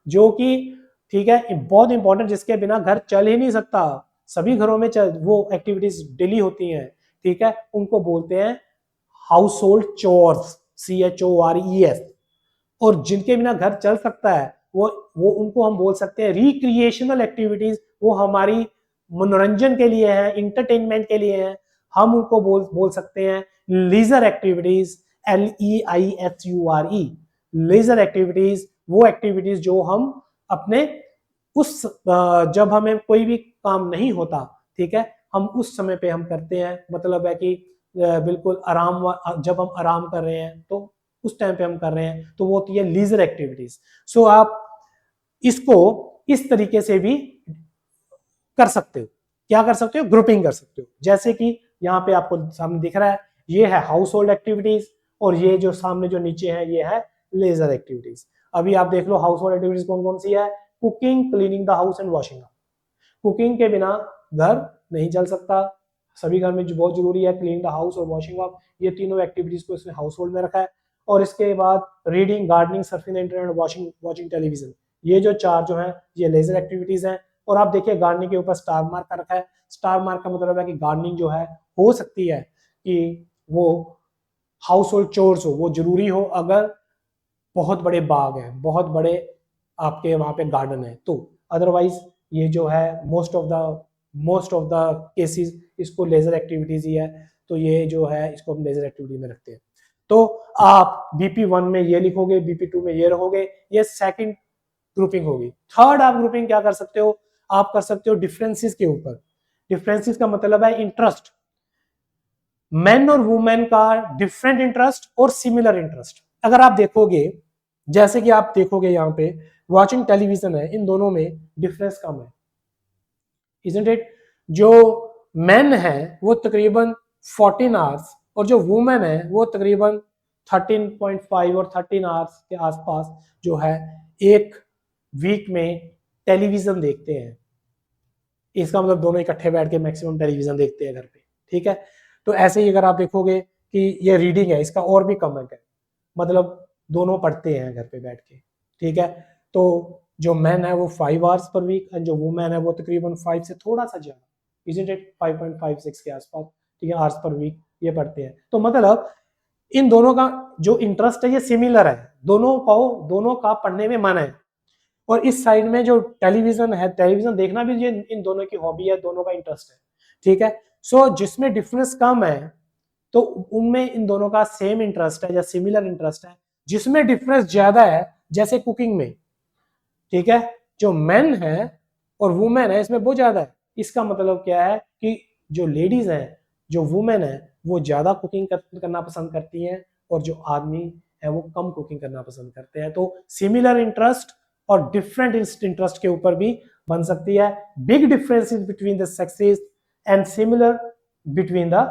जो कि ठीक है बहुत इंपॉर्टेंट, जिसके बिना घर चल ही नहीं सकता। सभी घरों में वो एक्टिविटीज डेली होती हैं, ठीक है, उनको बोलते हैं हाउस होल्ड चोर्स, CHORES। और जिनके बिना घर चल सकता है वो उनको हम बोल सकते हैं रिक्रिएशनल एक्टिविटीज, वो हमारी मनोरंजन के लिए है, इंटरटेनमेंट के लिए है, हम उनको बोल सकते हैं leisure activities, LEISURE। Leisure activities वो एक्टिविटीज जो हम अपने उस जब हमें कोई भी काम नहीं होता, ठीक है, हम उस समय पे हम करते हैं, मतलब है कि बिल्कुल आराम, जब हम आराम कर रहे हैं तो उस टाइम पे हम कर रहे हैं, तो वो होती है लीजर एक्टिविटीज। सो आप इसको इस तरीके से भी कर सकते हो। क्या कर सकते हो? ग्रुपिंग कर सकते हो। जैसे कि यहाँ पे आपको सामने दिख रहा है, ये है हाउस होल्ड एक्टिविटीज, और ये जो सामने जो नीचे है ये है लेजर एक्टिविटीज। अभी आप देख लो हाउस होल्ड एक्टिविटीज कौन कौन सी है। Cooking, cleaning the house and washing. Cooking के बिना घर नहीं चल सकता, सभी घर में जो बहुत जरूरी है, क्लीनिंग द हाउस और वॉशिंग अप, ये तीनों एक्टिविटीज को इसने हाउस होल्ड में रखा है। और इसके बाद reading, gardening, surfing the internet, watching television, ये जो चार जो है ये लेजर एक्टिविटीज हैं। और आप देखिए गार्डनिंग के ऊपर स्टार मार्क का रखा है। स्टार मार्क का मतलब है कि गार्डनिंग जो है हो सकती है कि वो हाउस होल्ड चोर्स हो, वो जरूरी हो अगर बहुत बड़े बाग हैं, बहुत बड़े आपके वहां पे गार्डन है तो। अदरवाइज ये जो है मोस्ट ऑफ द केसेस इसको लेजर एक्टिविटीज ही है, तो ये जो है इसको हम लेजर एक्टिविटी में रखते हैं। तो आप BP1 में ये लिखोगे, BP2 में ये रहोगे, ये सेकंड ग्रुपिंग होगी। थर्ड आप ग्रुपिंग क्या कर सकते हो? आप कर सकते हो डिफरेंसेस के ऊपर। डिफरेंसेस का मतलब है इंटरेस्ट, मेन और वुमेन का डिफरेंट इंटरेस्ट और सिमिलर इंटरेस्ट। अगर आप देखोगे, जैसे कि आप देखोगे यहाँ पे वॉचिंग टेलीविजन है, इन दोनों में डिफरेंस कम है, इजंट इट? जो मेन है वो तकरीबन 14 आवर्स, और जो वुमेन है वो तकरीबन 13.5 और 13 आवर्स के आसपास जो है एक वीक में टेलीविजन देखते हैं। इसका मतलब दोनों इकट्ठे बैठ के मैक्सिमम टेलीविजन देखते हैं घर पे, ठीक है। तो ऐसे ही अगर आप देखोगे कि ये रीडिंग है, इसका और भी कम है, मतलब दोनों पढ़ते हैं घर पे बैठ के, ठीक है। तो जो मैन है वो 5 आवर्स पर वीक, एंड जो वुमेन है वो तकरीबन 5 से थोड़ा सा ज्यादा, इजंट इट, 5.56 के आसपास, ठीक है, आवर्स पर वीक ये पढ़ते हैं। तो मतलब इन दोनों का जो इंटरेस्ट है ये सिमिलर है, दोनों का पढ़ने में मन है। और इस साइड में जो टेलीविजन है, टेलीविजन देखना भी ये इन दोनों की हॉबी है, दोनों का इंटरेस्ट है, ठीक है। सो जिसमें डिफरेंस कम है तो उनमें इन दोनों का सेम इंटरेस्ट है या सिमिलर इंटरेस्ट है। जिसमें डिफरेंस ज्यादा है, जैसे कुकिंग में, ठीक है, जो मेन है और वुमेन है इसमें बहुत ज्यादा है। इसका मतलब क्या है कि जो लेडीज है, जो वुमेन है, वो ज्यादा कुकिंग करना पसंद करती हैं, और जो आदमी है वो कम कुकिंग करना पसंद करते हैं। तो सिमिलर इंटरेस्ट और डिफरेंट इंटरेस्ट के ऊपर भी बन सकती है। Big differences between the sexes and similar between the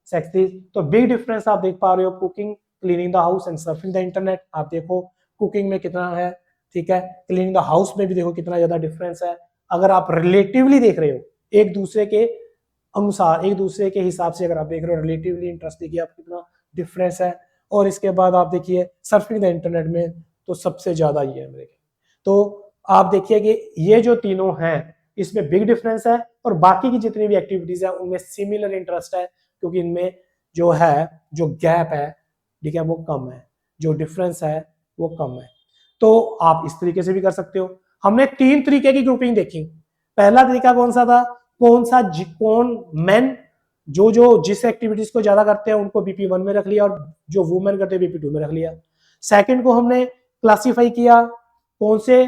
sexes. तो बिग डिफरेंस आप देख पा रहे हो, cooking, cleaning the house and surfing the internet. आप देखो कुकिंग में कितना है, ठीक है, क्लीनिंग द हाउस में भी देखो कितना ज्यादा डिफरेंस है। अगर आप रिलेटिवली देख रहे हो, एक दूसरे के अनुसार, एक दूसरे के हिसाब से अगर आप देख रहे हो, रिलेटिवली इंटरेस्ट देखिए आप कितना डिफरेंस है। और इसके बाद आप देखिए सर्फिंग द इंटरनेट में तो सबसे ज्यादा ये है मेरे। तो आप देखिए कि ये जो तीनों हैं इसमें बिग डिफरेंस है, और बाकी की जितनी भी एक्टिविटीज है उनमें सिमिलर इंटरेस्ट है, क्योंकि इनमें जो है, जो गैप है, ठीक है, वो कम है, जो डिफरेंस है वो कम है। तो आप इस तरीके से भी कर सकते हो। हमने 3 तरीके की ग्रुपिंग देखी। पहला तरीका कौन सा था? कौन मेन जो जिस एक्टिविटीज को ज्यादा करते हैं उनको BP1 में रख लिया, और जो वुमेन करते हैं BP2 में रख लिया। सेकंड को हमने क्लासिफाई किया, कौन से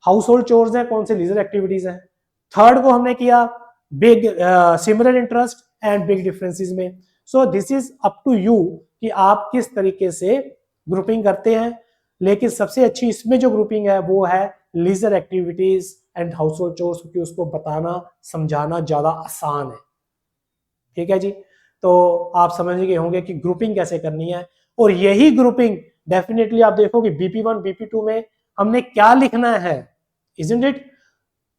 हाउस होल्ड चोर्स हैं, कौन से लीजर एक्टिविटीज हैं। थर्ड को हमने किया big similar interest and big differences में। So this is up to you कि आप किस तरीके से ग्रुपिंग करते हैं। लेकिन सबसे अच्छी इसमें जो ग्रुपिंग है वो है leisure activities and household chores, क्योंकि उसको बताना समझाना ज्यादा आसान है, ठीक है जी। तो आप समझ गए होंगे कि ग्रुपिंग कैसे करनी है। और यही ग्रुपिंग डेफिनेटली आप देखोगे BP1 BP2 में हमने क्या लिखना है, इजंट इट?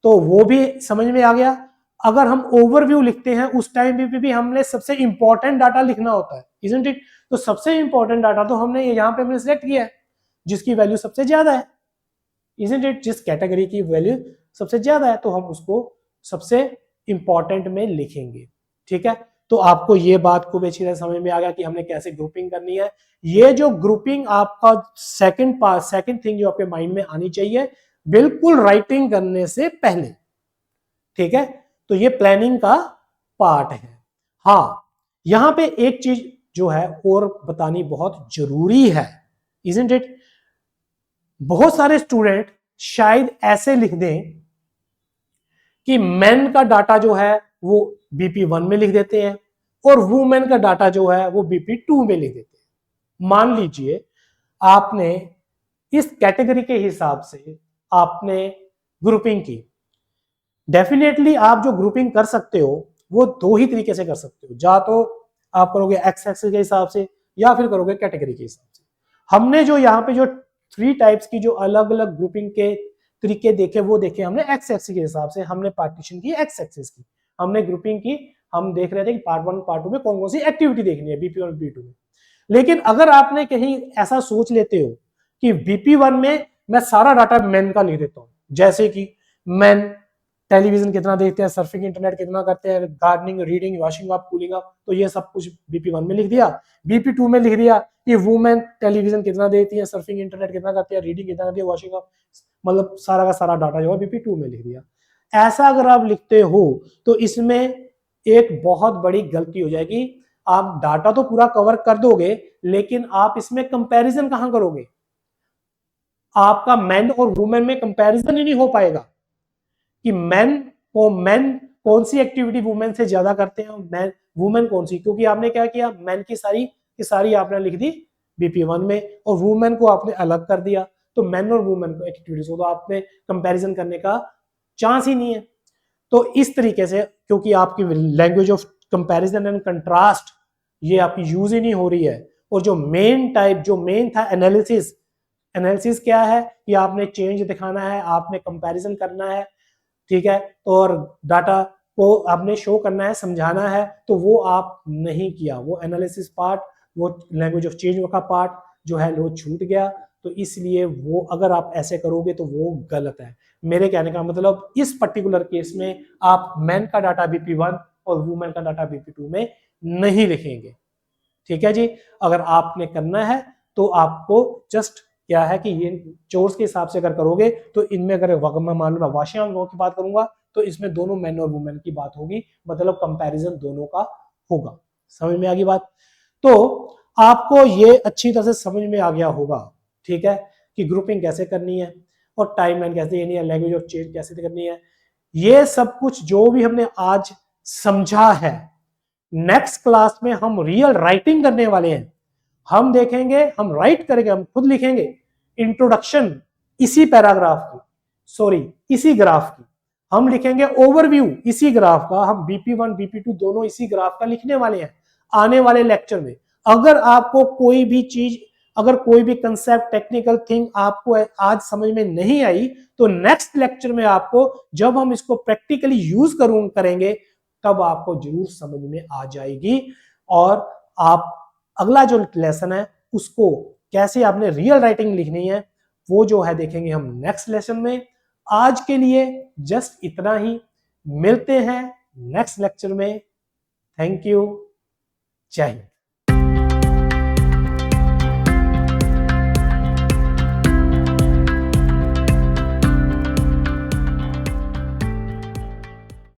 तो वो भी समझ में आ गया। अगर हम ओवरव्यू लिखते हैं उस टाइम भी हमने सबसे इंपॉर्टेंट डाटा लिखना होता है, इजंट इट? तो सबसे इंपॉर्टेंट डाटा तो हमने यहाँ पे हमने सिलेक्ट किया है, जिसकी वैल्यू सबसे ज्यादा है, इजंट इट? जिस कैटेगरी की वैल्यू सबसे ज्यादा है तो हम उसको सबसे इंपॉर्टेंट में लिखेंगे। ठीक है, तो आपको ये बात को अच्छी तरह समझ में आ गया कि हमने कैसे ग्रुपिंग करनी है। ये जो ग्रुपिंग आपका सेकंड थिंग जो आपके माइंड में आनी चाहिए बिल्कुल राइटिंग करने से पहले। ठीक है, तो ये प्लानिंग का पार्ट है। हाँ, यहां पे एक चीज जो है और बतानी बहुत जरूरी है, इजंट इट? बहुत सारे स्टूडेंट शायद ऐसे लिख दें कि मैन का डाटा जो है वो BP1 में लिख देते हैं और वुमेन का डाटा जो है वो BP2 में लिख देते हैं। मान लीजिए आपने इस कैटेगरी के हिसाब से आपने ग्रुपिंग की, डेफिनेटली आप जो ग्रुपिंग कर सकते हो वो दो ही तरीके से कर सकते हो, या तो आप करोगे एक्स एक्सिस के हिसाब से या फिर करोगे कैटेगरी के हिसाब से। हमने जो यहाँ पे जो 3 टाइप्स की जो अलग अलग ग्रुपिंग के तरीके देखे वो देखे हमने एक्स एक्सिस के हिसाब से, हमने पार्टीशन की एक्स एक्सिस की, हमने ग्रुपिंग की, हम देख रहे थे कि पार्ट 1 पार्ट 2 में कौन कौन सी एक्टिविटी देखनी है BP1 और BP2 में। लेकिन अगर आपने कहीं ऐसा सोच लेते हो कि BP1 में मैं सारा डाटा मैन का लिख देता हूं, जैसे कि मैन टेलीविजन कितना देखते हैं, सर्फिंग इंटरनेट कितना करते हैं, gardening, reading, washing up, cooling up, तो ये सब कुछ BP1 में लिख दिया। BP2 में लिख दिया कि वुमेन टेलीविजन कितना देखती है, सर्फिंग इंटरनेट कितना करती है, रीडिंग कितना करती है, वॉशिंग अप, मतलब सारा का सारा डाटा जो है BP2 में लिख दिया। ऐसा अगर आप लिखते हो तो इसमें एक बहुत बड़ी गलती हो जाएगी। आप डाटा तो पूरा कवर कर दोगे लेकिन आप इसमें कंपैरिजन कहां करोगे? आपका मैन और वुमेन में कंपैरिजन ही नहीं हो पाएगा कि मैन कौन सी एक्टिविटी वुमेन से ज्यादा करते हैं और वुमेन कौन सी, क्योंकि आपने क्या किया, मैन की सारी आपने लिख दी BP1 में और वुमेन को आपने अलग कर दिया, तो मैन और वुमेन को एक्टिविटीज को तो आपने कंपैरिजन करने का चांस ही नहीं है। तो इस तरीके से क्योंकि आपकी language of comparison and contrast ये आपकी यूज ही नहीं हो रही है, और जो मेन था एनालिसिस क्या है कि आपने चेंज दिखाना है, आपने कंपैरिजन करना है, ठीक है, और डाटा को आपने शो करना है, समझाना है, तो वो आप नहीं किया। वो एनालिसिस पार्ट, वो लैंग्वेज ऑफ चेंज का पार्ट जो है वो छूट गया। तो इसलिए वो अगर आप ऐसे करोगे तो वो गलत है। मेरे कहने का मतलब इस पर्टिकुलर केस में आप मैन का डाटा BP1 और वुमेन का डाटा BP2 में नहीं लिखेंगे। ठीक है जी, अगर आपने करना है तो आपको जस्ट क्या है कि ये चोर्स के हिसाब से अगर करोगे तो इनमें अगर मैं मान लो वॉशिंग की बात करूंगा तो इसमें दोनों मैन और वुमेन की बात होगी, मतलब कंपैरिजन दोनों का होगा। समझ में आ गई बात? तो आपको ये अच्छी तरह से समझ में आ गया होगा, ठीक है, कि ग्रुपिंग कैसे करनी है और टाइमलाइन कैसे देनी है, लैंग्वेज ऑफ चेंज कैसे करनी है। ये सब कुछ जो भी हमने आज समझा है, नेक्स्ट क्लास में हम रियल राइटिंग करने वाले हैं। हम देखेंगे, हम राइट करेंगे, हम खुद लिखेंगे इंट्रोडक्शन इसी पैराग्राफ की, सॉरी इसी ग्राफ की, हम लिखेंगे ओवरव्यू इसी ग्राफ का, हम BP1 BP2 दोनों इसी ग्राफ का लिखने वाले हैं आने वाले लेक्चर में। अगर आपको कोई भी चीज, अगर कोई भी कंसेप्ट, टेक्निकल थिंग आपको आज समझ में नहीं आई तो नेक्स्ट लेक्चर में आपको जब हम इसको प्रैक्टिकली यूज करेंगे तब आपको जरूर समझ में आ जाएगी, और आप अगला जो लेसन है उसको कैसे आपने रियल राइटिंग लिखनी है वो जो है देखेंगे हम नेक्स्ट लेसन में। आज के लिए जस्ट इतना ही, मिलते हैं नेक्स्ट लेक्चर में। थैंक यू, जय हिंद।